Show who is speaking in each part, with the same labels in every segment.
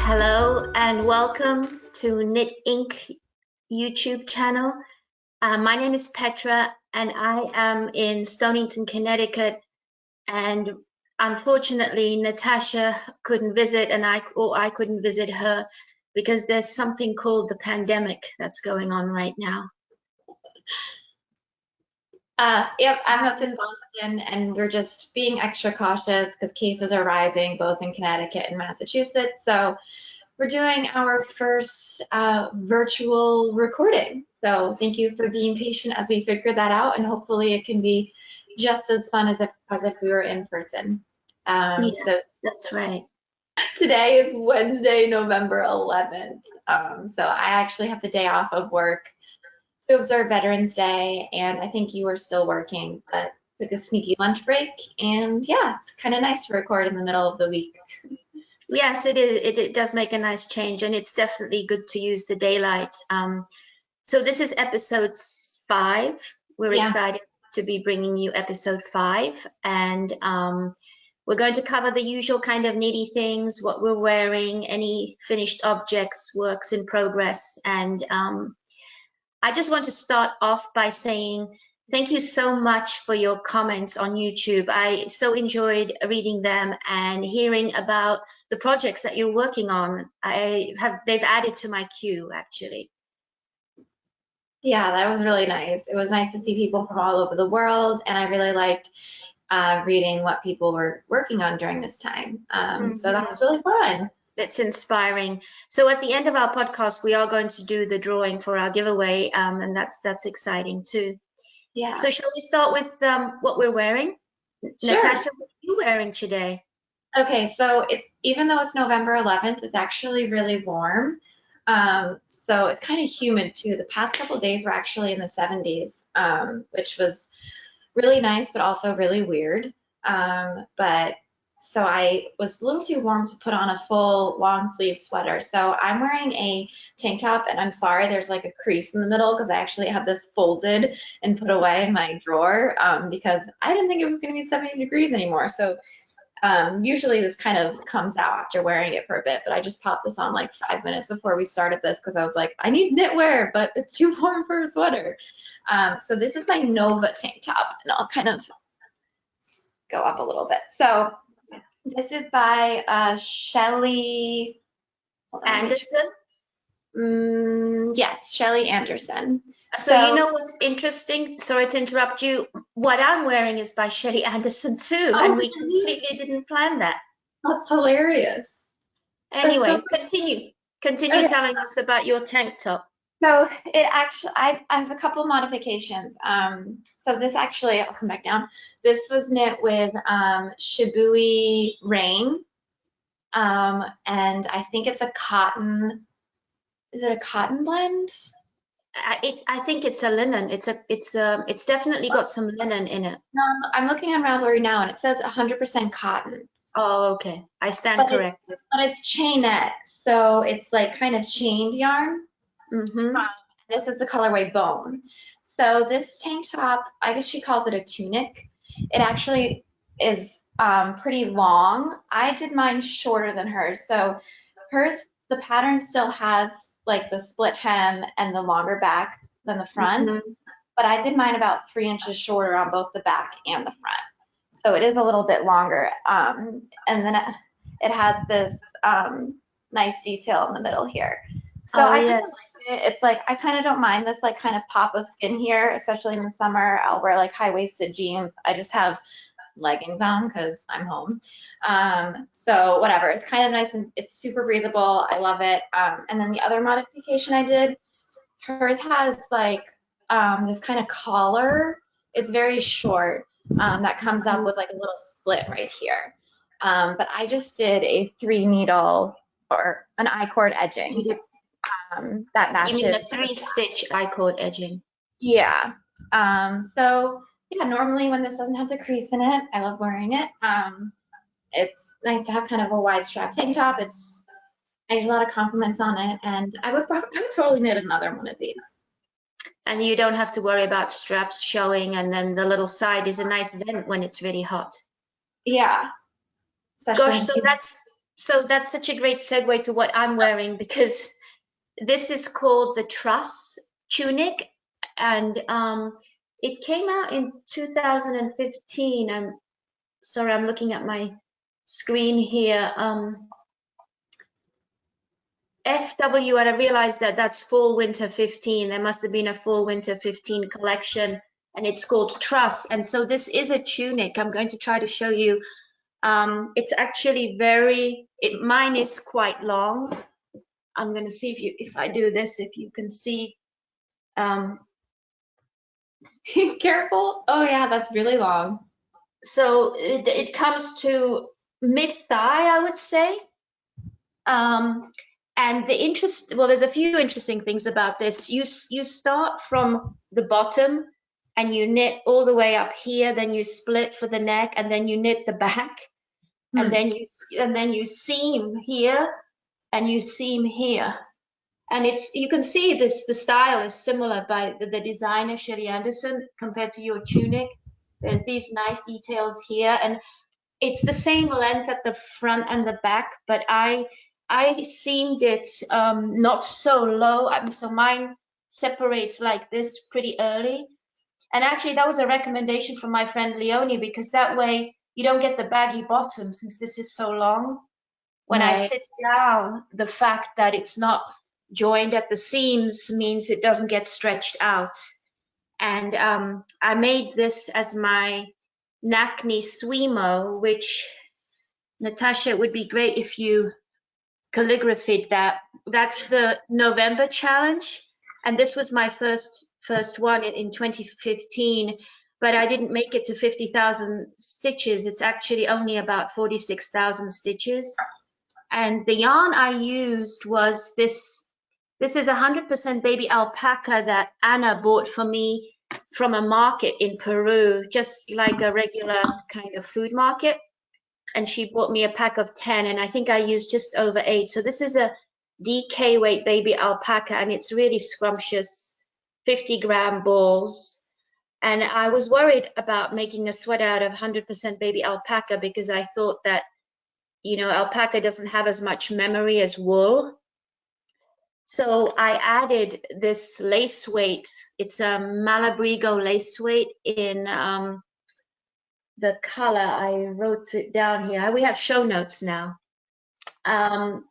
Speaker 1: Hello and welcome to Knit Inc. YouTube channel. My name is Petra and I am in Stonington, Connecticut, and unfortunately Natasha couldn't visit and I couldn't visit her because there's something called the pandemic that's going on right now.
Speaker 2: Yep, I'm up in Boston and we're just being extra cautious because cases are rising both in Connecticut and Massachusetts. So we're doing our first virtual recording. So thank you for being patient as we figure that out, and hopefully it can be just as fun as if we were in person.
Speaker 1: So that's right.
Speaker 2: Today is Wednesday, November 11th. So I actually have the day off of work to observe Veterans Day, and I think you were still working, but took a sneaky lunch break, and yeah, it's kind of nice to record in the middle of the week.
Speaker 1: Yes, it is. It does make a nice change, and it's definitely good to use the daylight. So this is episode 5. We're excited to be bringing you episode 5, and we're going to cover the usual kind of knitty things, what we're wearing, any finished objects, works in progress, and I just want to start off by saying thank you so much for your comments on YouTube. I so enjoyed reading them and hearing about the projects that you're working on. They've added to my queue, actually.
Speaker 2: Yeah, that was really nice. It was nice to see people from all over the world, and I really liked reading what people were working on during this time. So that was really fun.
Speaker 1: It's inspiring. So at the end of our podcast, we are going to do the drawing for our giveaway, and that's exciting too.
Speaker 2: Yeah.
Speaker 1: So shall we start with what we're wearing?
Speaker 2: Sure.
Speaker 1: Natasha, what are you wearing today?
Speaker 2: Okay, so even though it's November 11th, it's actually really warm. So it's kind of humid too. The past couple of days were actually in the 70s, which was really nice, but also really weird. So I was a little too warm to put on a full long sleeve sweater. So I'm wearing a tank top, and I'm sorry there's like a crease in the middle because I actually had this folded and put away in my drawer because I didn't think it was going to be 70 degrees anymore. So usually this kind of comes out after wearing it for a bit, but I just popped this on like 5 minutes before we started this because I was like, I need knitwear, but it's too warm for a sweater. So this is my Nova tank top, and I'll kind of go up a little bit. So this is by Shelly
Speaker 1: Anderson?
Speaker 2: Yes, Shelly Anderson.
Speaker 1: So you know what's interesting? Sorry to interrupt you. What I'm wearing is by Shelly Anderson too, and we completely didn't plan that.
Speaker 2: That's hilarious.
Speaker 1: Anyway, continue telling us about your tank top.
Speaker 2: So it actually, I have a couple of modifications. So this actually, I'll come back down. This was knit with Shibui Rain, and I think it's a cotton. Is it a cotton blend?
Speaker 1: I think it's a linen. It's definitely got some linen in it.
Speaker 2: No, I'm looking on Ravelry now, and it says 100% cotton.
Speaker 1: Oh, okay. I stand corrected.
Speaker 2: But it's chainette, so it's like kind of chained yarn.
Speaker 1: Mm-hmm.
Speaker 2: This is the colorway Bone. So this tank top, I guess she calls it a tunic. It actually is pretty long. I did mine shorter than hers. So hers, the pattern still has like the split hem and the longer back than the front. But I did mine about 3 inches shorter on both the back and the front. So it is a little bit longer. And then it has this nice detail in the middle here. So I kind of like it. It's like I kind of don't mind this like kind of pop of skin here, especially in the summer. I'll wear like high-waisted jeans. I just have leggings on because I'm home. So whatever. It's kind of nice and it's super breathable. I love it. And then the other modification I did, hers has like this kind of collar. It's very short. That comes up with like a little slit right here. But I just did a 3-needle or an I-cord edging. That matches.
Speaker 1: You mean a 3-stitch I-cord edging?
Speaker 2: Yeah. So yeah, normally when this doesn't have the crease in it, I love wearing it. It's nice to have kind of a wide strap tank top. I get a lot of compliments on it, and I would totally knit another one of these.
Speaker 1: And you don't have to worry about straps showing, and then the little side is a nice vent when it's really hot.
Speaker 2: Yeah.
Speaker 1: Gosh, so So that's such a great segue to what I'm wearing, because this is called the Truss Tunic, and it came out in 2015. I'm sorry, I'm looking at my screen here. FW, and I realized that that's fall winter 15. There must have been a fall winter 15 collection, and it's called Truss. And so this is a tunic. I'm going to try to show you. It's actually mine is quite long. I'm going to see if I do this, if you can see.
Speaker 2: Careful. Oh yeah, that's really long.
Speaker 1: So it comes to mid thigh, I would say. And there's a few interesting things about this. You start from the bottom and you knit all the way up here, then you split for the neck, and then you knit the back, and then you seam here and you seam here. And you can see the style is similar by the designer Shelly Anderson compared to your tunic. There's these nice details here, and it's the same length at the front and the back, but I seamed it not so low. So mine separates like this pretty early. And actually, that was a recommendation from my friend Leonie, because that way you don't get the baggy bottom, since this is so long. When I sit down, the fact that it's not joined at the seams means it doesn't get stretched out. And I made this as my Nakni Swimo, which, Natasha, it would be great if you calligraphied that. That's the November challenge, and this was my first one in 2015, but I didn't make it to 50,000 stitches. It's actually only about 46,000 stitches. And the yarn I used was this. This is 100% baby alpaca that Anna bought for me from a market in Peru, just like a regular kind of food market. And she bought me a pack of 10, and I think I used just over 8. So this is a DK weight baby alpaca, and it's really scrumptious, 50-gram balls. And I was worried about making a sweater out of 100% baby alpaca, because I thought that, alpaca doesn't have as much memory as wool. So I added this lace weight. It's a Malabrigo lace weight in the color. I wrote it down here. We have show notes now. I'm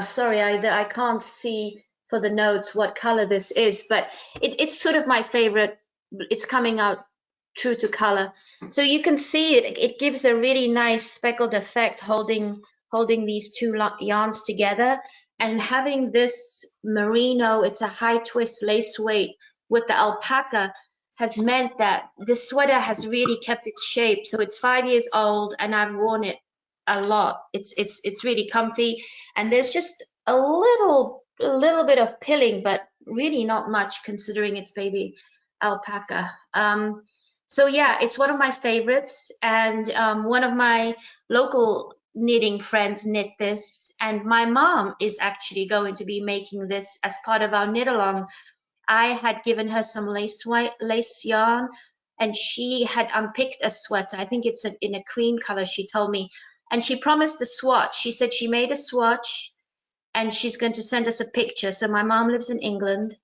Speaker 1: sorry, I can't see for the notes what color this is, but it's sort of my favorite. It's coming out true to color. So you can see it gives a really nice speckled effect holding these two yarns together. And having this merino, it's a high twist lace weight with the alpaca, has meant that this sweater has really kept its shape. So it's 5 years old, and I've worn it a lot. It's really comfy, and there's just a little bit of pilling, but really not much considering it's baby alpaca. So yeah, it's one of my favorites, and one of my local knitting friends knit this, and my mom is actually going to be making this as part of our knit along. I had given her some lace yarn, and she had unpicked a sweater. I think it's in a cream color, she told me, and she promised a swatch. She said she made a swatch, and she's going to send us a picture. So my mom lives in England.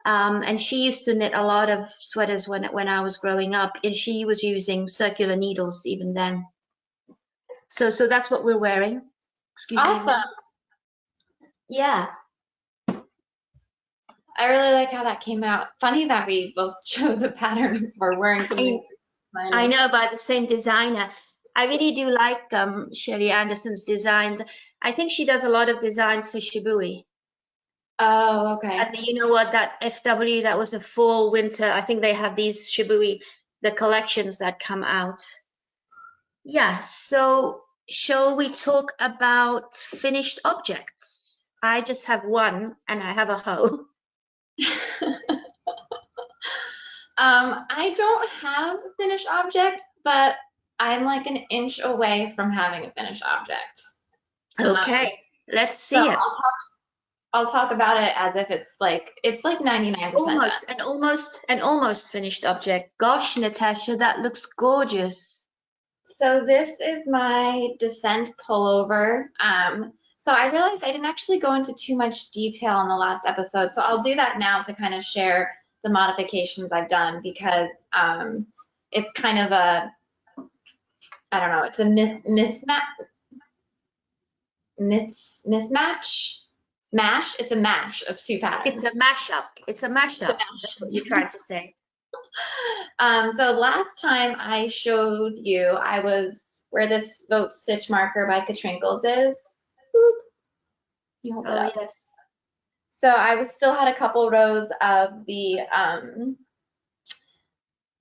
Speaker 1: And she used to knit a lot of sweaters when I was growing up, and she was using circular needles even then. So that's what we're wearing. Excuse me.
Speaker 2: Awesome.
Speaker 1: Yeah.
Speaker 2: I really like how that came out. Funny that we both chose the patterns for wearing something.
Speaker 1: I know, by the same designer. I really do like Shelly Anderson's designs. I think she does a lot of designs for Shibui.
Speaker 2: Oh, okay.
Speaker 1: And you know what, that FW, that was a fall winter. I think they have these Shibui, the collections that come out. Yeah, so shall we talk about finished objects? I just have one, and I have a hoe.
Speaker 2: I don't have a finished object, but I'm like an inch away from having a finished object.
Speaker 1: Okay, let's see
Speaker 2: So
Speaker 1: it.
Speaker 2: I'll talk about it as if it's like 99% done.
Speaker 1: Almost finished object. Gosh, Natasha, that looks gorgeous.
Speaker 2: So this is my Dissent pullover. So I realized I didn't actually go into too much detail in the last episode, so I'll do that now to kind of share the modifications I've done because it's kind of a, I don't know, it's a mismatch, mash. It's a mash of two patterns.
Speaker 1: It's a mashup. It's a mashup. That's what you're trying to say.
Speaker 2: So last time I showed you, I was where this Vote Stitch marker by Katrinkles is. Boop. You hold it
Speaker 1: Oh,
Speaker 2: up.
Speaker 1: yes.
Speaker 2: So I still had a couple rows of the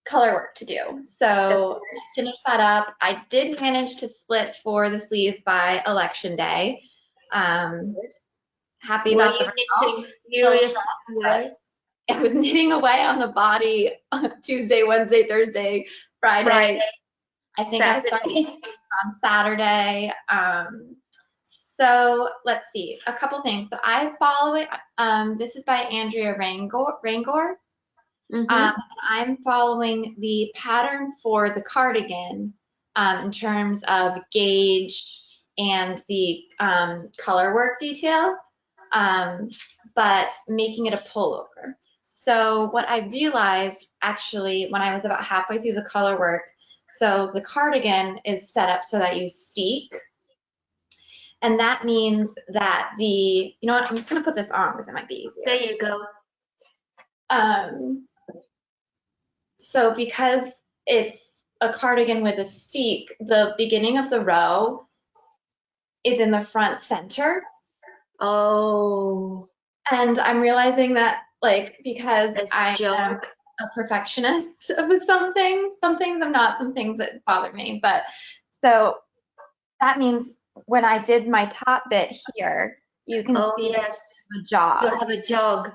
Speaker 2: color work to do. So I finished that up. I did manage to split for the sleeves by election day. Happy about the results. Still stressed, but I was knitting away on the body Tuesday, Wednesday, Thursday, Friday. I think I started on Saturday. So let's see, a couple things. So I follow it. This is by Andrea Rangor. I'm following the pattern for the cardigan in terms of gauge and the color work detail, but making it a pullover. So what I realized actually when I was about halfway through the color work, so the cardigan is set up so that you steek. And that means that you know what, I'm just gonna put this on because it might be easier.
Speaker 1: There you go.
Speaker 2: So because it's a cardigan with a steek, the beginning of the row is in the front center.
Speaker 1: Oh.
Speaker 2: And I'm realizing that like because I am a perfectionist with some things I'm not, some things that bother me. But so that means when I did my top bit here, you can see the jog.
Speaker 1: You'll have a jog.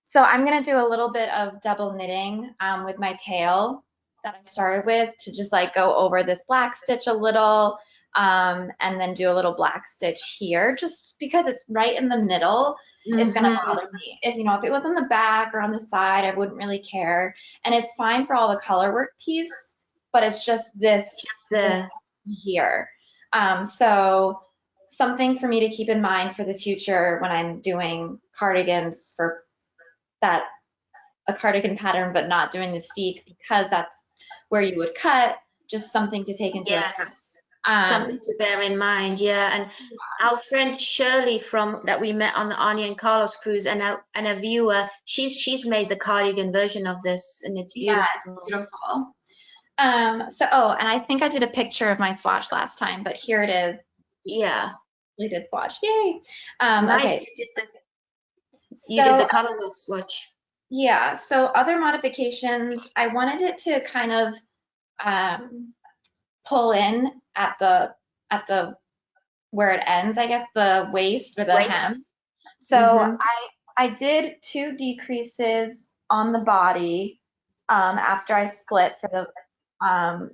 Speaker 2: So I'm going to do a little bit of double knitting with my tail that I started with to just like go over this black stitch a little and then do a little black stitch here just because it's right in the middle. It's going to bother me. If it was on the back or on the side, I wouldn't really care. And it's fine for all the color work piece, but it's just this here. So something for me to keep in mind for the future when I'm doing cardigans for that a cardigan pattern but not doing the steek because that's where you would cut, just something to take into account.
Speaker 1: Something to bear in mind, and our friend Shirley that we met on the Anya and Carlos cruise and a viewer, she's made the cardigan version of this and it's beautiful.
Speaker 2: Yeah, it's beautiful. And I think I did a picture of my swatch last time, but here it is.
Speaker 1: Yeah.
Speaker 2: We did swatch. Yay.
Speaker 1: Nice.
Speaker 2: Okay.
Speaker 1: You did the color work swatch.
Speaker 2: Yeah, so other modifications, I wanted it to kind of pull in at the where it ends, I guess, the waist or the hem. So I did 2 decreases on the body after I split for the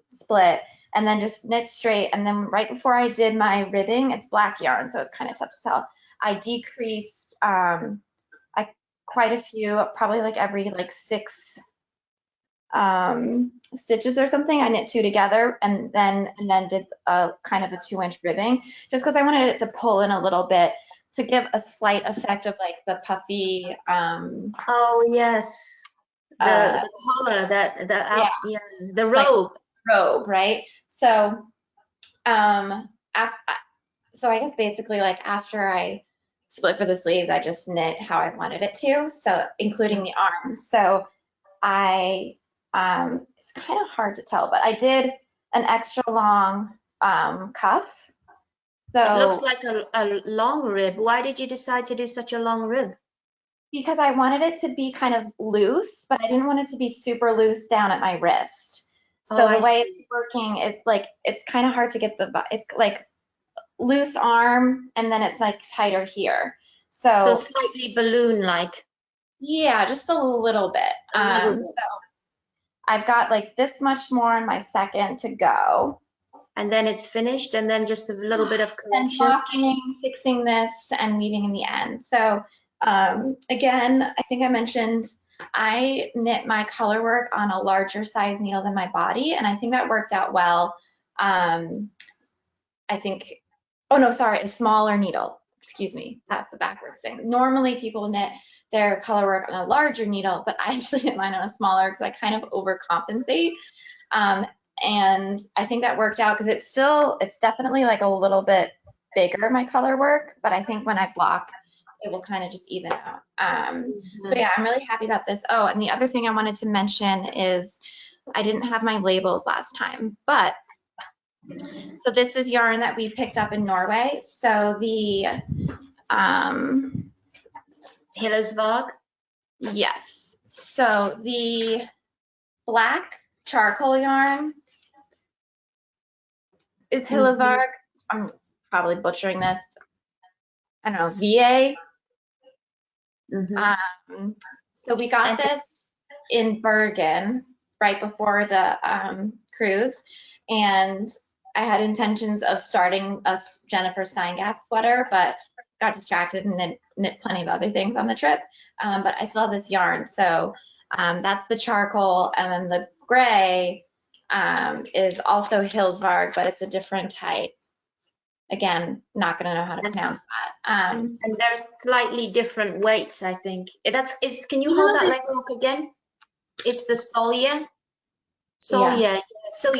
Speaker 2: split, and then just knit straight. And then right before I did my ribbing, it's black yarn, so it's kind of tough to tell. I decreased quite a few, probably like every like 6 stitches or something. I knit 2 together and then did a kind of a 2-inch ribbing just because I wanted it to pull in a little bit to give a slight effect of like the puffy
Speaker 1: oh yes, the collar, the robe,
Speaker 2: right? So so I guess basically like after I split for the sleeves, I just knit how I wanted it to, so including the arms. So it's kind of hard to tell, but I did an extra long cuff. So
Speaker 1: it looks like a long rib. Why did you decide to do such a long rib?
Speaker 2: Because I wanted it to be kind of loose, but I didn't want it to be super loose down at my wrist. So the way it's working is like, it's kind of hard to get it's like loose arm and then it's like tighter here. So
Speaker 1: slightly balloon-like.
Speaker 2: Yeah, just a little bit. So I've got like this much more on my second to go.
Speaker 1: and then it's finished, and then just a little bit of
Speaker 2: And
Speaker 1: corrections.
Speaker 2: blocking, fixing this, and weaving in the end. So again, I think I mentioned I knit my color work on a larger size needle than my body, and I think that worked out well. I think, oh no, sorry, a smaller needle. Excuse me, that's the backwards thing. Normally people knit their color work on a larger needle, but I actually knit mine on a smaller because I kind of overcompensate. And I think that worked out because it's definitely like a little bit bigger, my color work, but I think when I block, it will kind of just even out. So yeah, I'm really happy about this. Oh, and the other thing I wanted to mention is I didn't have my labels last time, but so this is yarn that we picked up in Norway. So the
Speaker 1: Hillersvåg.
Speaker 2: yes. So the black charcoal yarn is Hillersvåg. I'm probably butchering this. I don't know, VA. So we got this in Bergen right before the cruise, and I had intentions of starting a Jennifer Steingass sweater, but got distracted and knit plenty of other things on the trip. But I still have this yarn, so that's the charcoal, and then the gray is also Hillsvarg, but it's a different type. Again, not going to know how to pronounce that.
Speaker 1: And there's slightly different weights, I think. Can you hold that label up again? It's the Solja. Solja. Yeah. So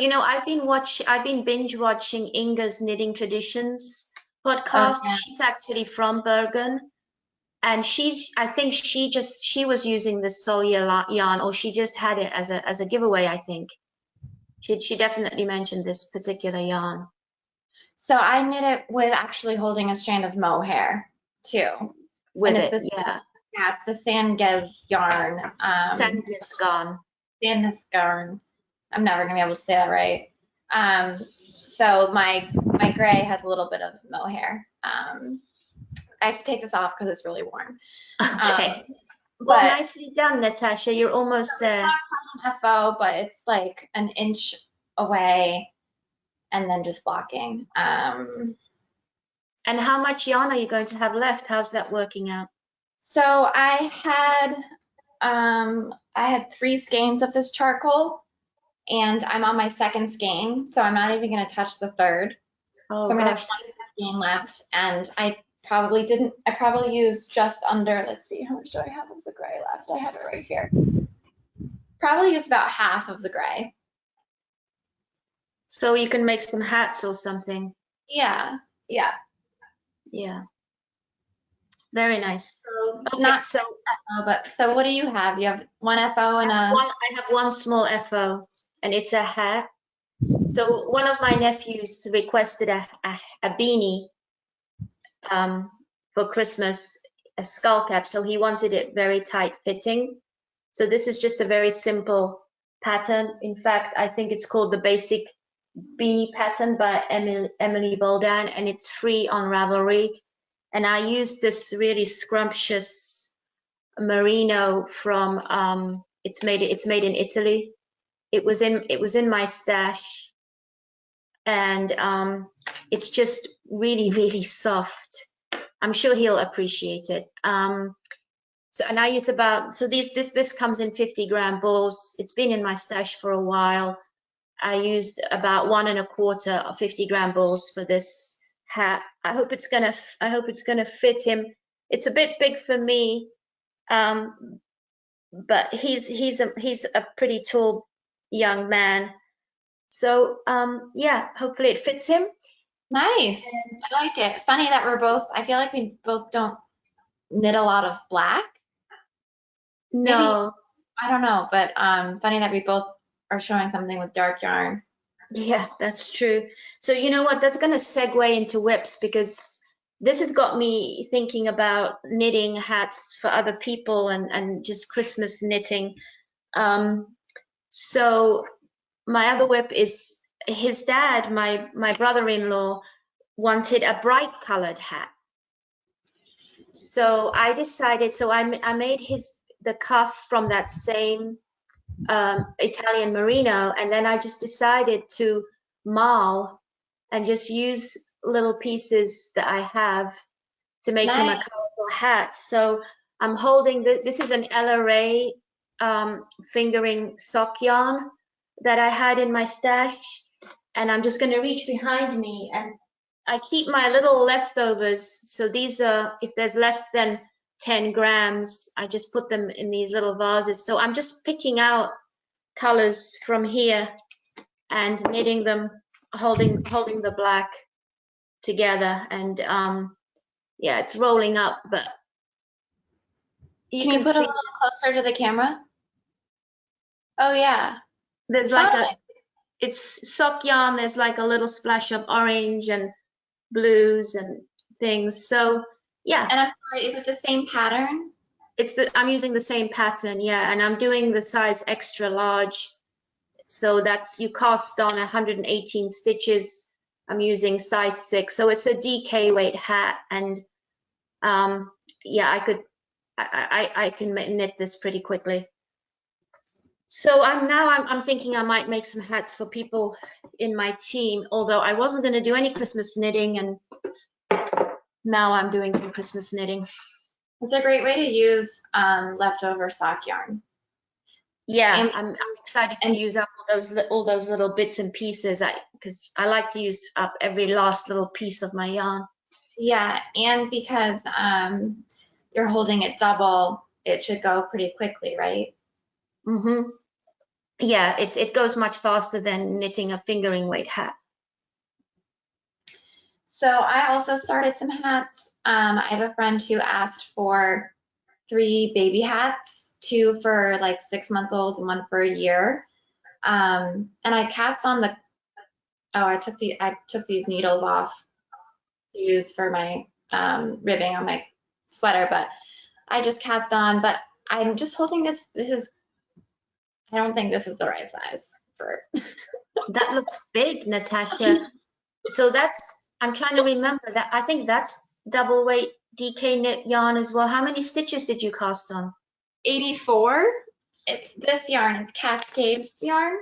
Speaker 1: I've been binge watching Inga's Knitting Traditions podcast.
Speaker 2: Yeah.
Speaker 1: She's actually from Bergen, and I think she was using the Solja yarn, or she just had it as a giveaway. I think she definitely mentioned this particular yarn.
Speaker 2: So I knit it with actually holding a strand of mohair too.
Speaker 1: With it, yeah.
Speaker 2: Yeah, it's the Sandges yarn.
Speaker 1: Sandnes garn.
Speaker 2: Sandnes garn. I'm never gonna be able to say that right. So my gray has a little bit of mohair. I have to take this off because it's really warm.
Speaker 1: Okay. Well, nicely done, Natasha. You're almost there.
Speaker 2: FO, but it's like an inch away, and then just blocking.
Speaker 1: And how much yarn are you going to have left? How's that working out?
Speaker 2: So I had 3 skeins of this charcoal, and I'm on my 2nd skein, so I'm not even going to touch the 3rd.
Speaker 1: Oh,
Speaker 2: so I'm going to have 1 skein left, and I probably used just under, let's see, how much do I have of the gray left? I have it right here. Probably used about half of the gray.
Speaker 1: So you can make some hats or something.
Speaker 2: Yeah.
Speaker 1: Very nice.
Speaker 2: So not so FO, but so what do you have? You have 1 FO and
Speaker 1: I have 1 small FO, and it's a hat. So one of my nephews requested a beanie for Christmas, a skull cap. So he wanted it very tight fitting. So this is just a very simple pattern. In fact, I think it's called the Basic Beanie Pattern by Emily Boldan, and it's free on Ravelry. And I used this really scrumptious merino from it's made in Italy. It was in my stash, and it's just really soft. I'm sure he'll appreciate it. So, and I used this comes in 50-gram balls. It's been in my stash for a while. I used about 1 1/4 of 50-gram balls for this hat. I hope it's gonna fit him. It's a bit big for me, but he's a pretty tall young man. So yeah, hopefully it fits him.
Speaker 2: Nice. I like it. Funny that I feel like we both don't knit a lot of black.
Speaker 1: No.
Speaker 2: Maybe, I don't know, but funny that we both are showing something with dark yarn.
Speaker 1: Yeah, that's true. So you know what? That's going to segue into whips, because this has got me thinking about knitting hats for other people and just Christmas knitting. So my other whip is his dad, my brother-in-law, wanted a bright colored hat. So I decided, I made the cuff from that same Italian merino, and then I just decided to marl and just use little pieces that I have to make him a
Speaker 2: Nice.
Speaker 1: colorful hat. So I'm holding this is an LRA fingering sock yarn that I had in my stash, and I'm just going to reach behind me, and I keep my little leftovers. So these are, if there's less than 10 grams, I just put them in these little vases. So I'm just picking out colors from here and knitting them, holding the black together, and yeah, it's rolling up, but you
Speaker 2: Can you
Speaker 1: can
Speaker 2: put a
Speaker 1: see
Speaker 2: little closer to the camera? Oh yeah.
Speaker 1: there's like
Speaker 2: Fun.
Speaker 1: it's sock yarn, there's like a little splash of orange and blues and things. So yeah,
Speaker 2: And I'm sorry, is it the same pattern?
Speaker 1: I'm using the same pattern, yeah, and I'm doing the size extra large. So that's, you cast on 118 stitches. I'm using size 6. So it's a DK weight hat, and yeah, I can knit this pretty quickly. So I'm thinking I might make some hats for people in my team, although I wasn't going to do any Christmas knitting, and now I'm doing some Christmas knitting.
Speaker 2: It's a great way to use leftover sock yarn.
Speaker 1: Yeah,
Speaker 2: And,
Speaker 1: I'm excited to use up all those little bits and pieces, because I like to use up every last little piece of my yarn.
Speaker 2: yeah, and because you're holding it double, it should go pretty quickly, right?
Speaker 1: Mm-hmm. Yeah, it goes much faster than knitting a fingering weight hat.
Speaker 2: So I also started some hats. I have a friend who asked for 3 baby hats, 2 for like 6-month-olds and 1 for a year. And I cast on the, oh, I took these needles off to use for my ribbing on my sweater, but I just cast on, but I'm just holding this. I don't think this is the right size for.
Speaker 1: That looks big, Natasha. So I'm trying to remember that. I think that's double weight DK knit yarn as well. How many stitches did you cast on?
Speaker 2: 84. This yarn is Cascade yarn.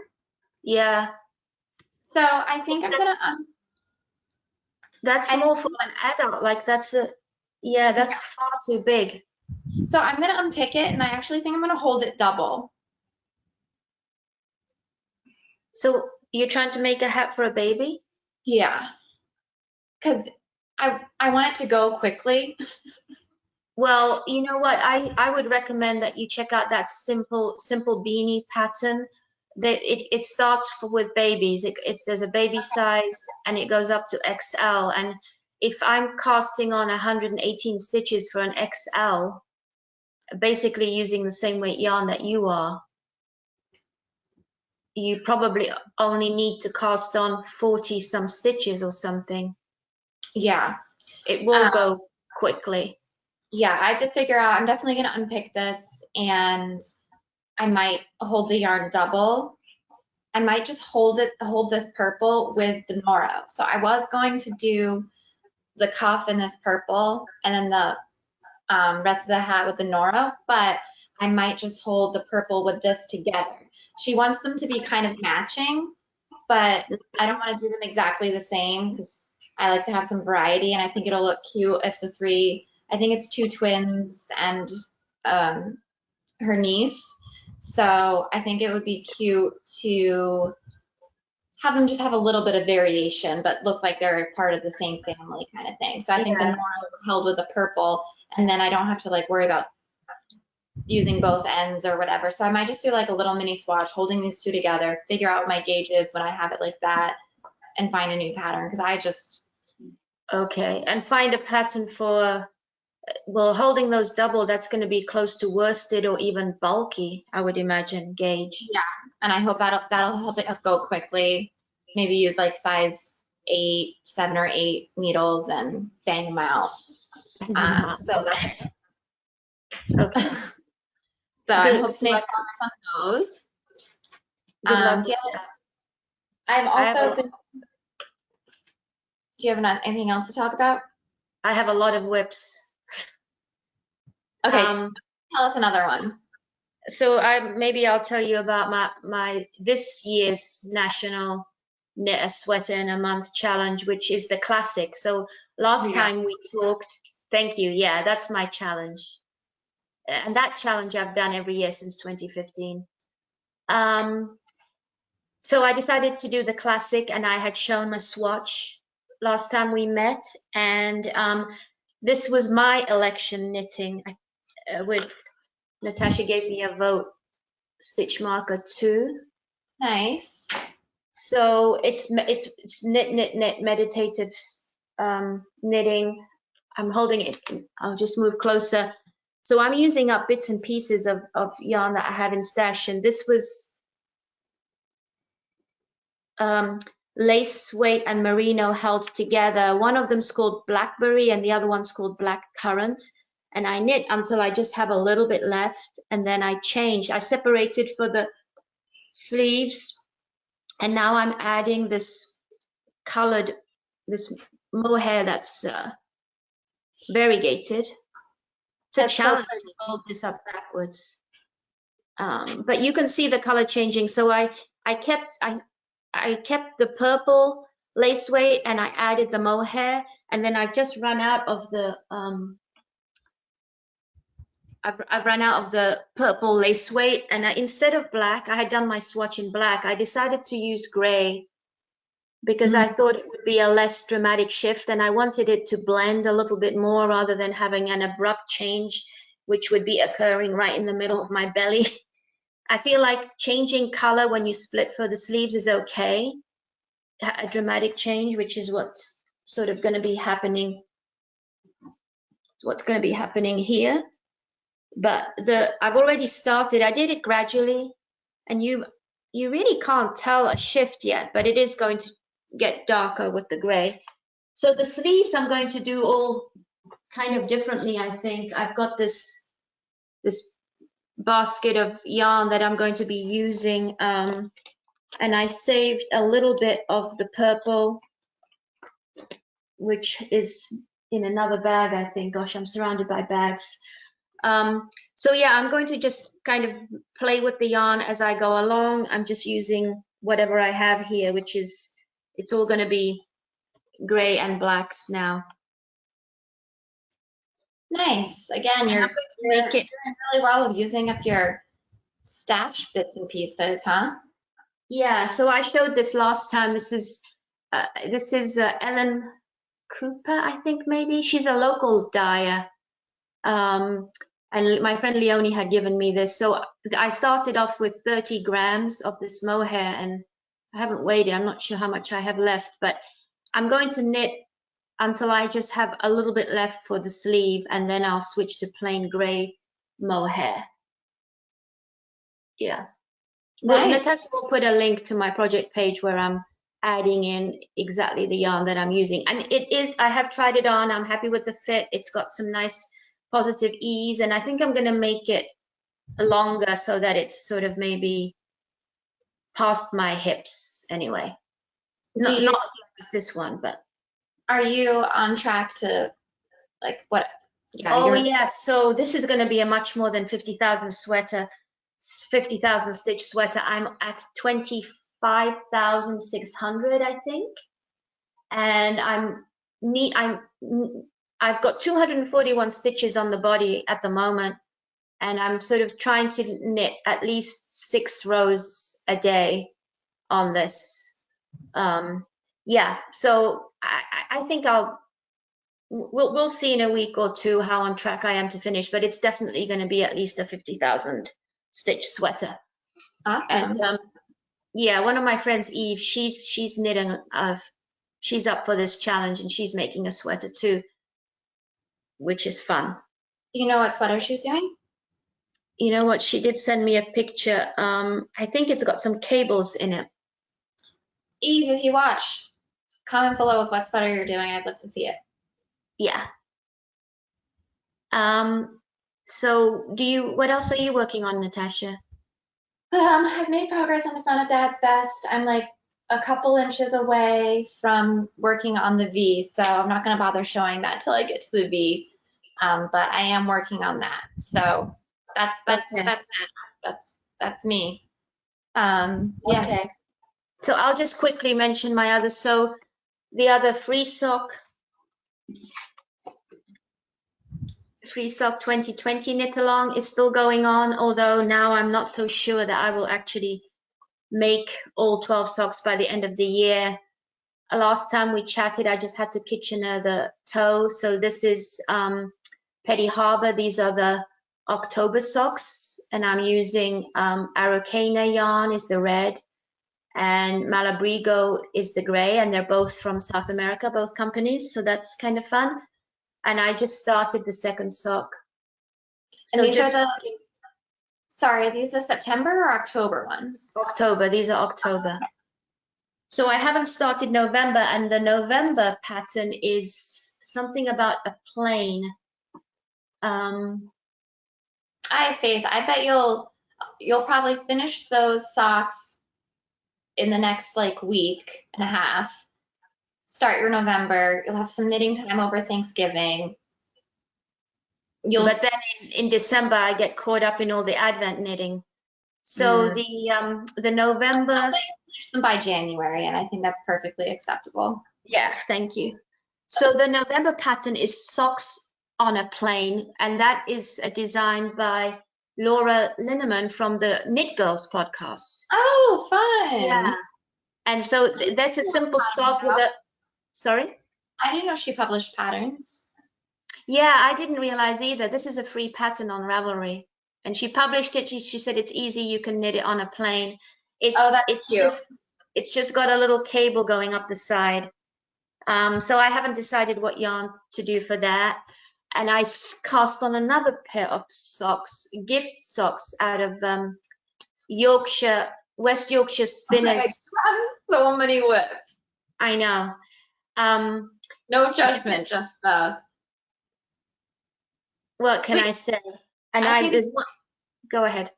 Speaker 1: Yeah.
Speaker 2: So I think I'm gonna
Speaker 1: That's more for an adult. Like that's far too big.
Speaker 2: so I'm gonna unpick it, and I actually think I'm gonna hold it double.
Speaker 1: So you're trying to make a hat for a baby?
Speaker 2: Yeah, because I want it to go quickly.
Speaker 1: Well, you know what? I would recommend that you check out that simple beanie pattern. That it starts with babies. There's a baby size and it goes up to XL. And if I'm casting on 118 stitches for an XL, basically using the same weight yarn that you are, you probably only need to cast on 40 some stitches or something.
Speaker 2: Yeah,
Speaker 1: It will go quickly.
Speaker 2: yeah, I have to figure out. I'm definitely gonna unpick this, and I might hold the yarn double. I might just hold this purple with the Noro. So I was going to do the cuff in this purple, and then the rest of the hat with the Noro, but I might just hold the purple with this together. She wants them to be kind of matching, but I don't want to do them exactly the same because I like to have some variety, and I think it'll look cute if I think it's 2 twins and her niece. So I think it would be cute to have them just have a little bit of variation, but look like they're part of the same family kind of thing. So I think the Nora held with the purple, and then I don't have to like worry about using both ends or whatever. So I might just do like a little mini swatch, holding these 2 together, figure out what my gauge is when I have it like that, and find a new pattern because I just.
Speaker 1: Okay, and find a pattern for, well, holding those double, that's going to be close to worsted or even bulky, I would imagine, gauge.
Speaker 2: Yeah, and I hope that'll help it go quickly. Maybe use like size 8, 7 or 8 needles and bang them out.
Speaker 1: Okay. Okay.
Speaker 2: So I'm hoping to
Speaker 1: Good
Speaker 2: make
Speaker 1: luck.
Speaker 2: progress on those.
Speaker 1: Good luck with that.
Speaker 2: I've also been. Do you have anything else to talk about?
Speaker 1: I have a lot of whips.
Speaker 2: Okay, tell us another one.
Speaker 1: So maybe I'll tell you about my this year's national knit a sweater in a month challenge, which is the classic. So last time we talked, thank you. Yeah, that's my challenge. And that challenge I've done every year since 2015. So I decided to do the classic, and I had shown my swatch last time we met, and this was my election knitting with Natasha gave me a vote stitch marker 2.
Speaker 2: Nice.
Speaker 1: So it's knit meditative knitting. I'm holding it. I'll just move closer. So I'm using up bits and pieces of yarn that I have in stash, and this was lace weight and merino held together. One of them's called blackberry and the other one's called black currant. And I knit until I just have a little bit left, and then I changed. I separated for the sleeves, and now I'm adding this colored, this mohair that's variegated. It's a challenge to hold this up backwards. But you can see the color changing. So I kept the purple lace weight and I added the mohair, and then I've just run out of the I've run out of the purple lace weight, and instead of black, I had done my swatch in black. I decided to use gray because I thought it would be a less dramatic shift, and I wanted it to blend a little bit more rather than having an abrupt change, which would be occurring right in the middle of my belly. I feel like changing color when you split for the sleeves is okay. A dramatic change, which is what's sort of going to be happening. What's going to be happening here. But I've already started. I did it gradually, and you really can't tell a shift yet, but it is going to get darker with the gray. So the sleeves I'm going to do all kind of differently, I think. I've got this basket of yarn that I'm going to be using, and I saved a little bit of the purple, which is in another bag, I think. Gosh, I'm surrounded by bags. So yeah, I'm going to just kind of play with the yarn as I go along. I'm just using whatever I have here, which is, it's all going to be gray and blacks now.
Speaker 2: Nice. Again, you're doing really well with using up your stash bits and pieces, huh?
Speaker 1: Yeah, so I showed this last time. This is Ellen Cooper, I think maybe. She's a local dyer. And my friend Leonie had given me this. So I started off with 30 grams of this mohair, and I haven't weighed it. I'm not sure how much I have left, but I'm going to knit until I just have a little bit left for the sleeve, and then I'll switch to plain gray mohair. Yeah. Well,
Speaker 2: Nice.
Speaker 1: Natasha will put a link to my project page where I'm adding in exactly the yarn that I'm using. And it is, I have tried it on. I'm happy with the fit. It's got some nice positive ease, and I think I'm going to make it longer so that it's sort of maybe past my hips anyway. Not as long as this one, but.
Speaker 2: Are you on track to, like, what?
Speaker 1: Yeah, oh yeah, so this is going to be a much more than 50,000 sweater, 50,000 stitch sweater. I'm at 25,600, I think, and I've got 241 stitches on the body at the moment, and I'm sort of trying to knit at least 6 rows a day on this. Yeah, so I think we'll see in a week or two how on track I am to finish, but it's definitely going to be at least a 50,000 stitch sweater.
Speaker 2: Awesome.
Speaker 1: And yeah, one of my friends, Eve, she's knitting. She's up for this challenge, and she's making a sweater too, which is fun.
Speaker 2: Do you know what sweater she's doing?
Speaker 1: You know what? She did send me a picture. I think it's got some cables in it.
Speaker 2: Eve, if you watch, comment below with what sweater you're doing. I'd love to see it.
Speaker 1: Yeah. So what else are you working on, Natasha?
Speaker 2: I've made progress on the front of Dad's vest. I'm like a couple inches away from working on the V, so I'm not going to bother showing that till I get to the V. But I am working on that. So that's me. Yeah.
Speaker 1: Okay. So I'll just quickly mention my others. So the other Free Sock 2020 knit along is still going on, although now I'm not so sure that I will actually make all 12 socks by the end of the year. Last time we chatted, I just had to Kitchener the toe. So this is Petty Harbour. These are the October socks, and I'm using Araucana yarn is the red, and Malabrigo is the gray, and they're both from South America, both companies. So that's kind of fun. And I just started the second sock.
Speaker 2: So and these are are these the September or October ones?
Speaker 1: October. These are October. So I haven't started November, and the November pattern is something about a plane.
Speaker 2: I have faith. I bet you'll probably finish those socks in the next like week and a half. Start your November. You'll have some knitting time over Thanksgiving.
Speaker 1: But then in December I get caught up in all the Advent knitting. So the November.
Speaker 2: I'll let you finish them by January, and I think that's perfectly acceptable.
Speaker 1: Yeah, thank you. So the November pattern is socks on a plane, and that is designed by Laura Linneman from the Knit Girls podcast.
Speaker 2: Oh, fun!
Speaker 1: Yeah, and so that's a simple sock with a. Sorry?
Speaker 2: I didn't know she published patterns.
Speaker 1: Yeah, I didn't realize either. This is a free pattern on Ravelry, and she published it. She said it's easy. You can knit it on a plane.
Speaker 2: That's cute.
Speaker 1: It's just got a little cable going up the side. So I haven't decided what yarn to do for that. And I cast on another pair of socks, gift socks out of West Yorkshire Spinners.
Speaker 2: So many whips.
Speaker 1: I know.
Speaker 2: No judgment, just
Speaker 1: what can I say? And there's one. Go ahead.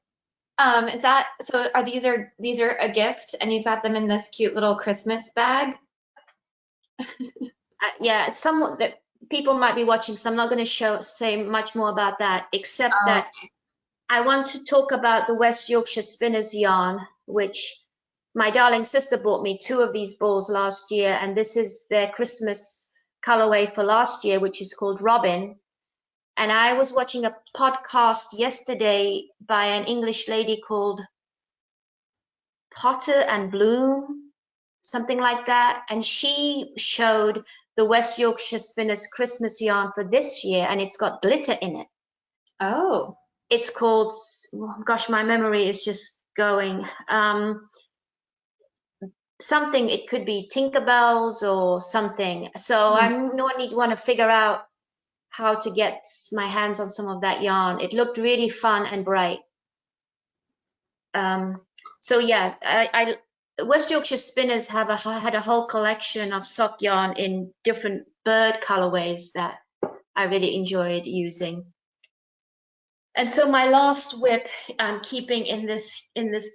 Speaker 2: Is that so? These are a gift, and you've got them in this cute little Christmas bag?
Speaker 1: Yeah, somewhat that people might be watching, so I'm not going to say much more about that, except that I want to talk about the West Yorkshire Spinners yarn, which my darling sister bought me 2 of these balls last year, and this is their Christmas colorway for last year, which is called Robin. And I was watching a podcast yesterday by an English lady called Potter and Bloom, something like that, and she showed the West Yorkshire Spinners Christmas yarn for this year, and it's got glitter in it.
Speaker 2: Oh.
Speaker 1: It's called, gosh, my memory is just going. Something, it could be Tinkerbells or something. So I want to figure out how to get my hands on some of that yarn. It looked really fun and bright. So yeah, West Yorkshire Spinners have had a whole collection of sock yarn in different bird colorways that I really enjoyed using. And so my last whip I'm keeping in this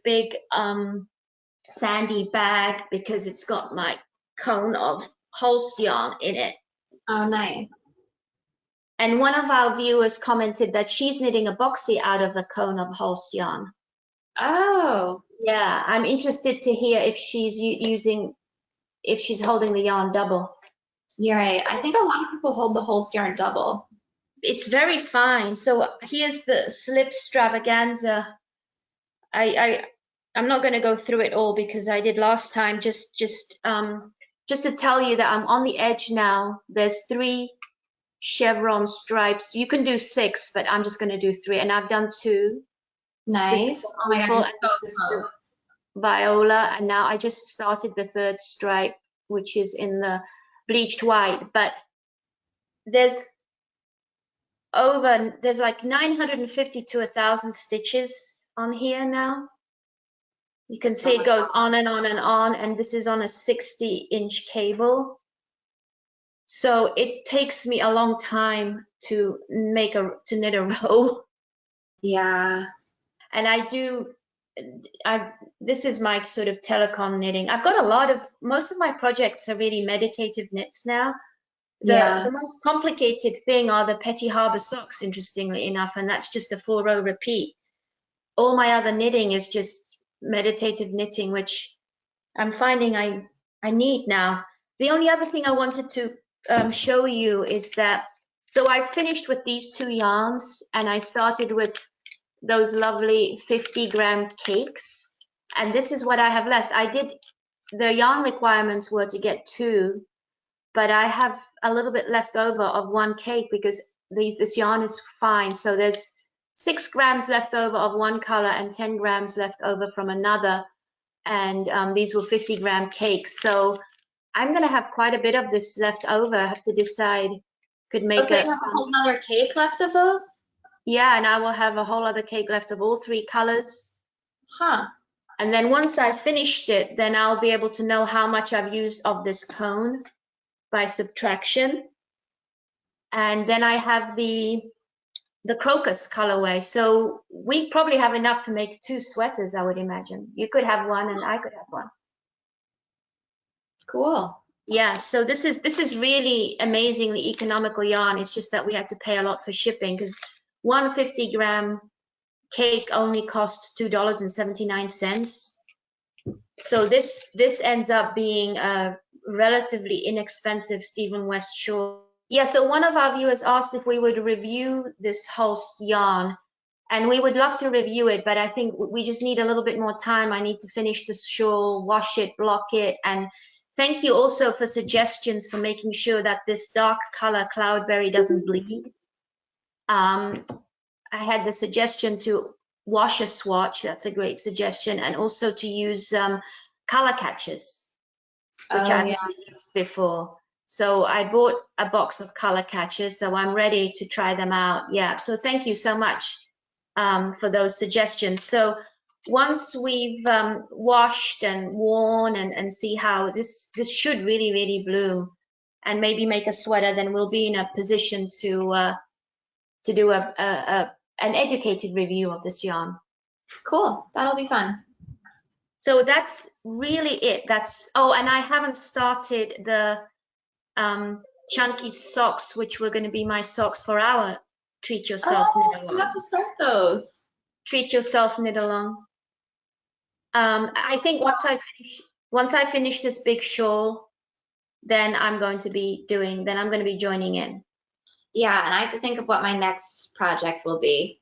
Speaker 1: big sandy bag because it's got my cone of Holst yarn in it.
Speaker 2: Oh, nice.
Speaker 1: And one of our viewers commented that she's knitting a boxy out of the cone of Holst yarn.
Speaker 2: Oh.
Speaker 1: Yeah, I'm interested to hear if she's holding the yarn double.
Speaker 2: You're right. I think a lot of people hold the Holst yarn double.
Speaker 1: It's very fine. So here's the Slipstravaganza. I'm not going to go through it all because I did last time. Just to tell you that I'm on the edge now. There's 3 Chevron Stripes. You can do 6, but I'm just going to do 3, and I've done 2.
Speaker 2: Nice.
Speaker 1: Oh my God, this is the Viola, and now I just started the 3rd stripe, which is in the bleached white. But there's like 950 to 1,000 stitches on here now. You can see it goes on and on and on, and this is on a 60-inch cable. So it takes me a long time to knit a row.
Speaker 2: Yeah.
Speaker 1: And this is my sort of telecom knitting. I've got most of my projects are really meditative knits now. The most complicated thing are the Petty Harbour socks, interestingly enough, and that's just a 4-row repeat. All my other knitting is just meditative knitting, which I'm finding I need now. The only other thing I wanted to show you is that, so I finished with these 2 yarns, and I started with those lovely 50-gram cakes, and this is what I have left. The yarn requirements were to get 2, but I have a little bit left over of 1 cake because this yarn is fine. So there's 6 grams left over of one color and 10 grams left over from another. And these were 50-gram cakes. So I'm going to have quite a bit of this left over. I have to decide, could make
Speaker 2: so you have a whole other cake left of those?
Speaker 1: Yeah, and I will have a whole other cake left of all 3 colors.
Speaker 2: Huh.
Speaker 1: And then once I've finished it, then I'll be able to know how much I've used of this cone by subtraction. And then I have the crocus colorway. So we probably have enough to make 2 sweaters, I would imagine. You could have one and I could have one.
Speaker 2: Cool.
Speaker 1: Yeah, so this is really amazingly economical yarn. It's just that we had to pay a lot for shipping because 150-gram cake only costs $2.79. So this ends up being a relatively inexpensive Stephen West shawl. Yeah, so one of our viewers asked if we would review this whole yarn, and we would love to review it, but I think we just need a little bit more time. I need to finish the shawl, wash it, block it, and thank you also for suggestions for making sure that this dark color cloudberry doesn't bleed. I had the suggestion to wash a swatch, that's a great suggestion, and also to use color catchers, which I've never used before. So I bought a box of color catchers, so I'm ready to try them out. Yeah, so thank you so much for those suggestions. So once we've washed and worn and see how this should really, really bloom and maybe make a sweater, then we'll be in a position to do an educated review of this yarn.
Speaker 2: Cool, that'll be fun.
Speaker 1: So that's really it. Oh, and I haven't started the chunky socks, which were going to be my socks for our Treat Yourself knit along.
Speaker 2: You have to start those.
Speaker 1: Treat Yourself knit along. I think once I finish this big shawl, then I'm going to be joining in.
Speaker 2: Yeah, and I have to think of what my next project will be,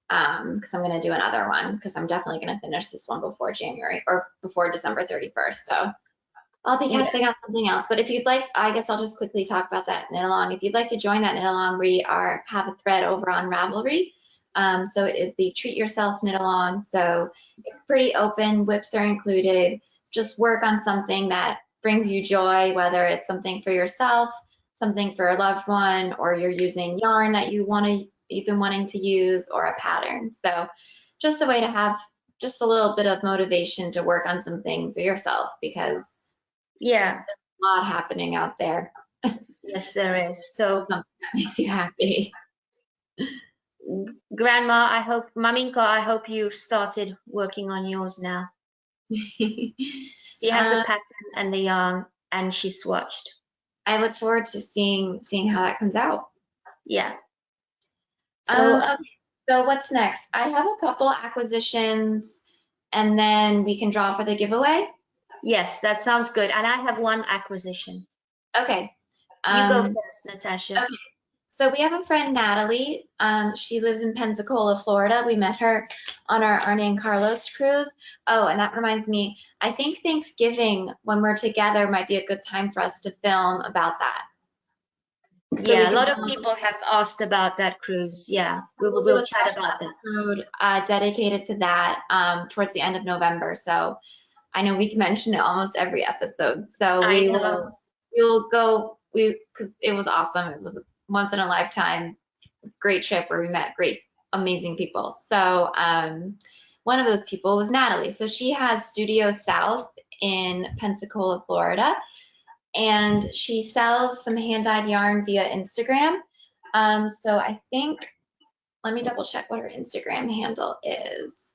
Speaker 2: because I'm going to do another one, because I'm definitely going to finish this one before January or before December 31st. So I'll be casting out something else. But if you'd like, I guess I'll just quickly talk about that knit along. If you'd like to join that knit along, we have a thread over on Ravelry. So it is the Treat Yourself knit along. So it's pretty open, whips are included. Just work on something that brings you joy, whether it's something for yourself, something for a loved one, or you're using yarn that you've been wanting to use, or a pattern. So just a way to have just a little bit of motivation to work on something for yourself, because there's a lot happening out there.
Speaker 1: Yes, there is. So
Speaker 2: something that makes you happy.
Speaker 1: Grandma, Maminka, I hope you've started working on yours now. She has the pattern and the yarn, and she swatched.
Speaker 2: I look forward to seeing how that comes out.
Speaker 1: Yeah.
Speaker 2: So, so what's next? I have a couple acquisitions, and then we can draw for the giveaway.
Speaker 1: Yes, that sounds good. And I have one acquisition.
Speaker 2: Okay.
Speaker 1: You go first, Natasha.
Speaker 2: Okay. So we have a friend, Natalie. She lives in Pensacola, Florida. We met her on our Arne and Carlos cruise. Oh, and that reminds me, I think Thanksgiving, when we're together, might be a good time for us to film about that.
Speaker 1: So yeah, a lot of people have asked about that cruise. Yeah, we'll chat about that.
Speaker 2: Episode dedicated to that towards the end of November. So I know we can mention it almost every episode. So we'll go, because it was awesome. It was a once in a lifetime great trip where we met great, amazing people. So one of those people was Natalie. So she has Studio South in Pensacola, Florida, and she sells some hand-dyed yarn via Instagram. So I think, let me double check what her Instagram handle is.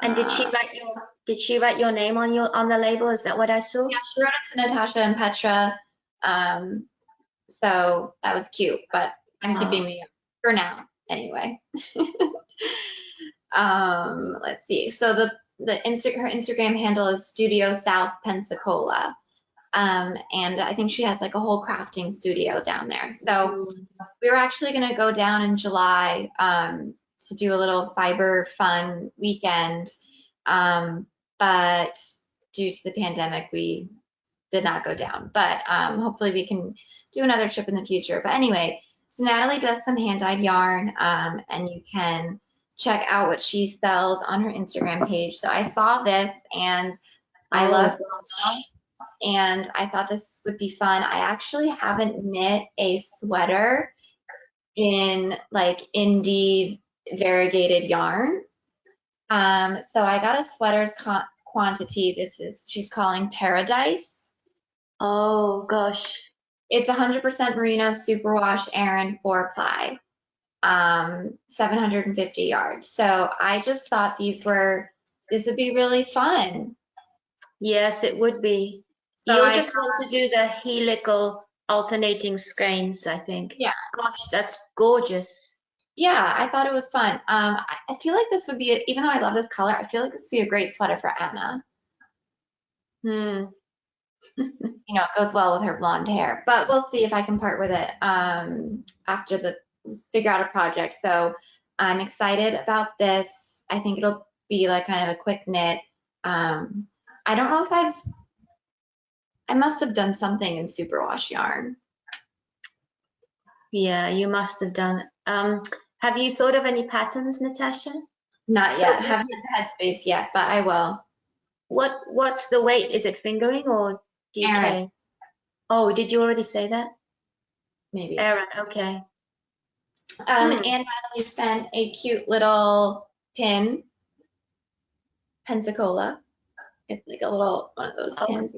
Speaker 1: And did she write your name on the label? Is that what I saw?
Speaker 2: Yeah, she wrote it to Natasha and Petra. So that was cute, but I'm keeping the for now anyway. Let's see. So her Instagram handle is Studio South Pensacola. And I think she has like a whole crafting studio down there. So we were actually going to go down in July to do a little fiber fun weekend. But due to the pandemic, we did not go down. But hopefully we can do another trip in the future. But anyway, so Natalie does some hand-dyed yarn, and you can check out what she sells on her Instagram page. So I saw this and I love it. And I thought this would be fun. I actually haven't knit a sweater in like indie variegated yarn. So I got a sweater's quantity. She's calling Paradise.
Speaker 1: Oh gosh.
Speaker 2: It's 100% merino superwash Aran 4-ply, 750 yards. So I just thought this would be really fun.
Speaker 1: Yes, it would be. So you'll just want to do the helical alternating skeins, I think.
Speaker 2: Yeah.
Speaker 1: Gosh, that's gorgeous.
Speaker 2: Yeah, I thought it was fun. I feel like this would be, even though I love this color, I feel like this would be a great sweater for Anna. You know, it goes well with her blonde hair, but we'll see if I can part with it after figure out a project. So I'm excited about this. I think it'll be like kind of a quick knit. I don't know if I must have done something in superwash yarn.
Speaker 1: Yeah, you must have done. Have you thought of any patterns, Natasha?
Speaker 2: Not yet. Haven't had space yet, but I will.
Speaker 1: What's the weight? Is it fingering or DK?
Speaker 2: Aran.
Speaker 1: Oh, did you already say that?
Speaker 2: Maybe.
Speaker 1: Aran, okay.
Speaker 2: And Natalie sent a cute little pin, Pensacola. It's like a little one of those pins.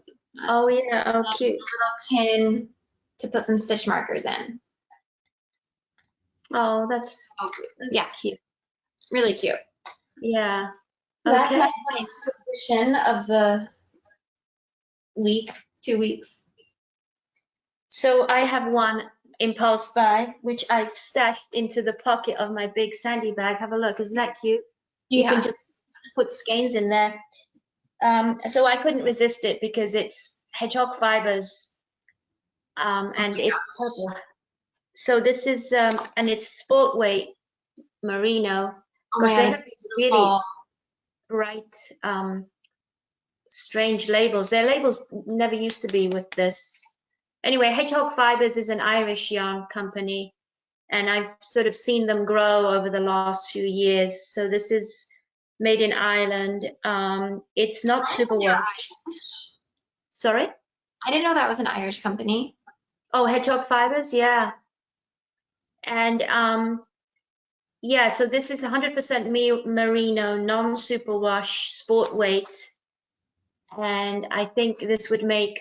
Speaker 1: Oh yeah, oh cute.
Speaker 2: A little tin to put some stitch markers in.
Speaker 1: Oh, that's cute.
Speaker 2: Really cute.
Speaker 1: Yeah.
Speaker 2: That's
Speaker 1: okay.
Speaker 2: my position of the week, 2 weeks.
Speaker 1: So I have one impulse buy, which I've stashed into the pocket of my big Sandy bag. Have a look. Isn't that cute? You can just put skeins in there. So I couldn't resist it because it's Hedgehog Fibers, and it's purple. So this is, and it's sport weight merino. Because they have these really bright, strange labels. Their labels never used to be with this. Anyway, Hedgehog Fibers is an Irish yarn company, and I've sort of seen them grow over the last few years. So this is made in Ireland. It's not superwash. Sorry?
Speaker 2: I didn't know that was an Irish company.
Speaker 1: Oh, Hedgehog Fibers, yeah. And yeah, so this is 100% merino, non-superwash, sport weight. And I think this would make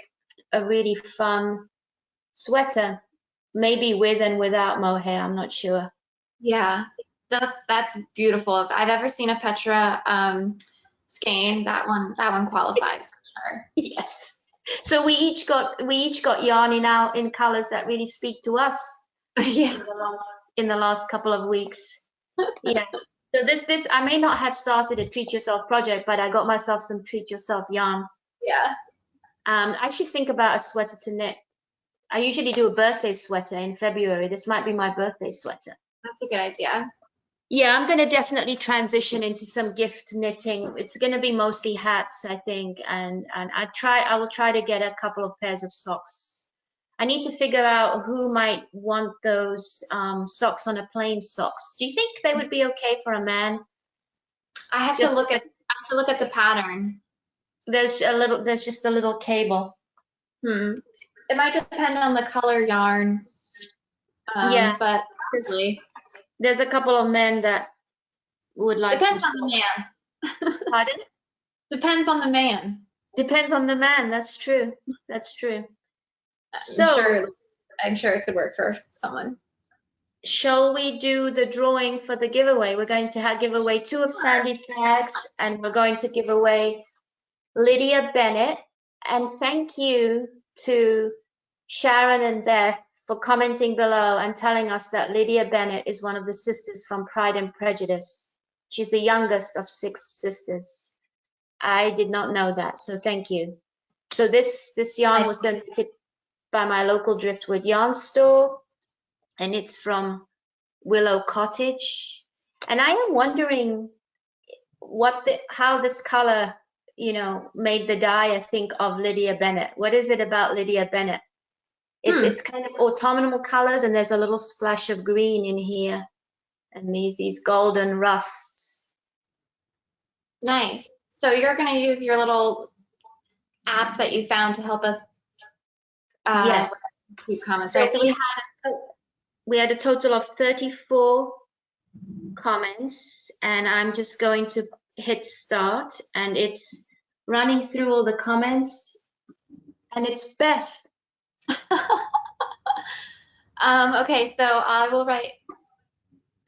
Speaker 1: a really fun sweater, maybe with and without mohair, I'm not sure.
Speaker 2: Yeah, that's beautiful. If I've ever seen a Petra skein, that one qualifies for sure.
Speaker 1: Yes. So we each got yarn in colors that really speak to us.
Speaker 2: Yeah.
Speaker 1: In the last couple of weeks. Yeah. So this I may not have started a treat yourself project, but I got myself some treat yourself yarn.
Speaker 2: Yeah.
Speaker 1: I should think about a sweater to knit. I usually do a birthday sweater in February. This might be my birthday sweater.
Speaker 2: That's a good idea.
Speaker 1: Yeah, I'm going to definitely transition into some gift knitting. It's going to be mostly hats, I think, and I will try to get a couple of pairs of socks. I need to figure out who might want those socks on a plain socks. Do you think they would be okay for a man?
Speaker 2: I have to look at the pattern.
Speaker 1: There's just a little cable.
Speaker 2: It might depend on the color yarn.
Speaker 1: Yeah,
Speaker 2: but
Speaker 1: there's a couple of men that would like.
Speaker 2: Depends on the man.
Speaker 1: Pardon?
Speaker 2: Depends on the man.
Speaker 1: Depends on the man. That's true. That's true. So
Speaker 2: I'm sure it could work for someone.
Speaker 1: Shall we do the drawing for the giveaway? We're going to give away 2 of Sandy's bags, and we're going to give away Lydia Bennett. And thank you to Sharon and Beth for commenting below and telling us that Lydia Bennett is one of the sisters from Pride and Prejudice. She's the youngest of 6 sisters. I did not know that, so thank you. So this yarn was donated by my local driftwood yarn store, and it's from Willow Cottage. And I am wondering how this color, made the dye think of Lydia Bennett. What is it about Lydia Bennett? It's kind of autumnal colors, and there's a little splash of green in here, and these golden rusts.
Speaker 2: Nice. So you're going to use your little app that you found to help us.
Speaker 1: Yes.
Speaker 2: Comments,
Speaker 1: so
Speaker 2: right?
Speaker 1: we had a total of 34 comments, and I'm just going to hit start, and it's running through all the comments, and it's Beth.
Speaker 2: Okay, so I will write.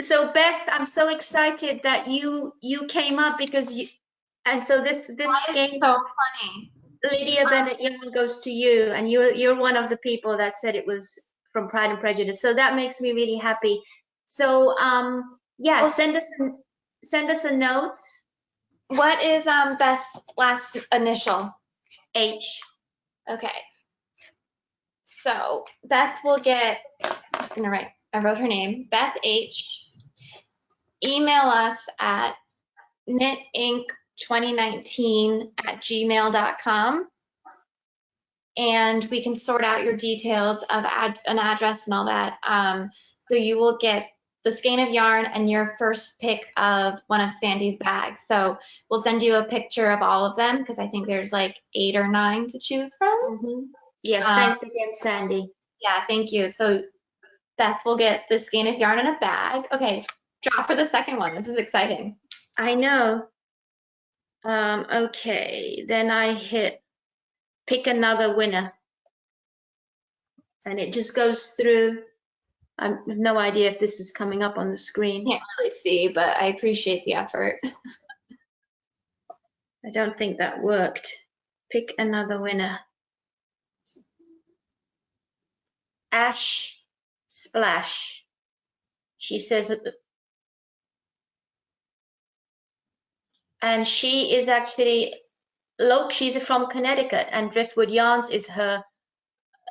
Speaker 1: So Beth, I'm so excited that you came up, because and so this game,
Speaker 2: so funny.
Speaker 1: Lydia Bennett yarn goes to you, and you're one of the people that said it was from Pride and Prejudice. So that makes me really happy. So yeah, send us a note.
Speaker 2: What is Beth's last initial?
Speaker 1: H.
Speaker 2: Okay. So Beth will get, I'm just gonna write, I wrote her name, Beth H. Email us at knitinc2019@gmail.com, and we can sort out your details of an address and all that. So you will get the skein of yarn and your first pick of one of Sandy's bags. So we'll send you a picture of all of them, because I think there's like 8 or 9 to choose from.
Speaker 1: Mm-hmm. Yes, thanks again, Sandy.
Speaker 2: Yeah, thank you. So Beth will get the skein of yarn in a bag. Okay, drop for the second one. This is exciting.
Speaker 1: I know. Okay, then I hit pick another winner, and it just goes through. I have no idea if this is coming up on the screen.
Speaker 2: Can't really see, but I appreciate the effort.
Speaker 1: I don't think that worked. Pick another winner. Ash Splash. She says that, and she is actually, look, she's from Connecticut, and Driftwood Yarns is her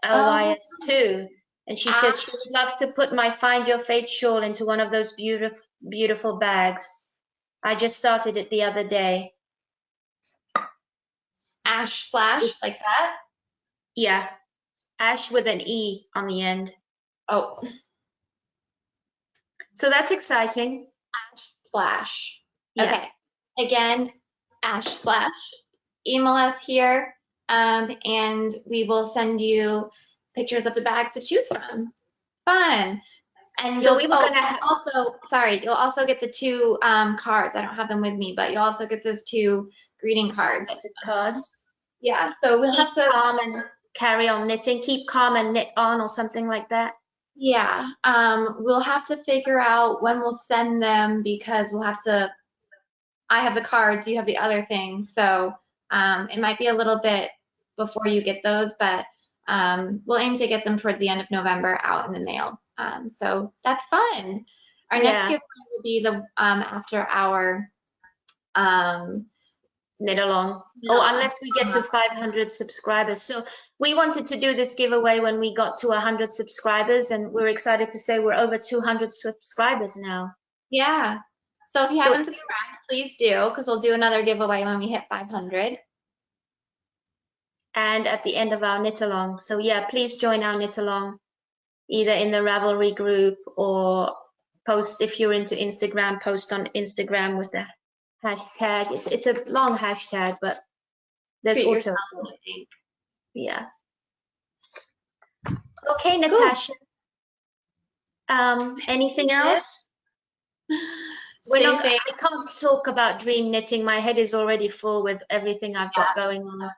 Speaker 1: LYS too. And she said she would love to put my Find Your Fate shawl into one of those beautiful bags. I just started it the other day.
Speaker 2: Ash Splash, like that?
Speaker 1: Yeah. Ash with an E on the end.
Speaker 2: Oh.
Speaker 1: So that's exciting.
Speaker 2: Ash Splash.
Speaker 1: Yeah.
Speaker 2: Okay. Again, Ash Splash. Email us here, and we will send you pictures of the bags to choose from. Fun. And
Speaker 1: so we were going to
Speaker 2: you'll also get the 2 cards. I don't have them with me, but you'll also get those 2 greeting cards. Yeah, so we'll have to
Speaker 1: calm and carry on knitting. Keep calm and knit on, or something like that.
Speaker 2: Yeah, we'll have to figure out when we'll send them, because we'll have to, I have the cards, you have the other things, so it might be a little bit before you get those, but we'll aim to get them towards the end of November out in the mail. So that's fun. Our next giveaway will be the after our
Speaker 1: knit along. Unless we get to 500 subscribers. So we wanted to do this giveaway when we got to 100 subscribers, and we're excited to say we're over 200 subscribers now.
Speaker 2: Yeah. So if you haven't subscribed, please do, because we'll do another giveaway when we hit 500.
Speaker 1: And at the end of our knit along. So yeah, please join our knit along, either in the Ravelry group, or post, if you're into Instagram, post on Instagram with the hashtag. It's a long hashtag, but there's auto. Yeah. Okay, Natasha. Anything else? I can't talk about dream knitting. My head is already full with everything I've got going on.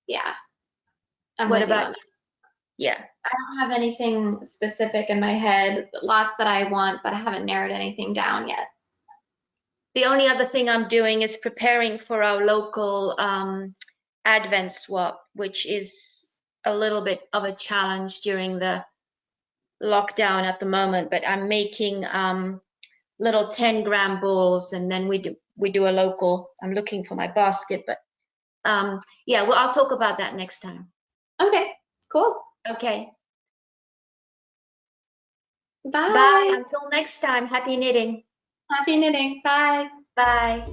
Speaker 2: Yeah.
Speaker 1: What about you? Yeah.
Speaker 2: I don't have anything specific in my head. Lots that I want, but I haven't narrowed anything down yet.
Speaker 1: The only other thing I'm doing is preparing for our local Advent swap, which is a little bit of a challenge during the lockdown at the moment, but I'm making little 10-gram balls, and then we do a local. I'm looking for my basket, but yeah, well, I'll talk about that next time.
Speaker 2: Okay, cool.
Speaker 1: Okay.
Speaker 2: Bye.
Speaker 1: Bye. Until next time. Happy knitting.
Speaker 2: Happy knitting. Bye.
Speaker 1: Bye.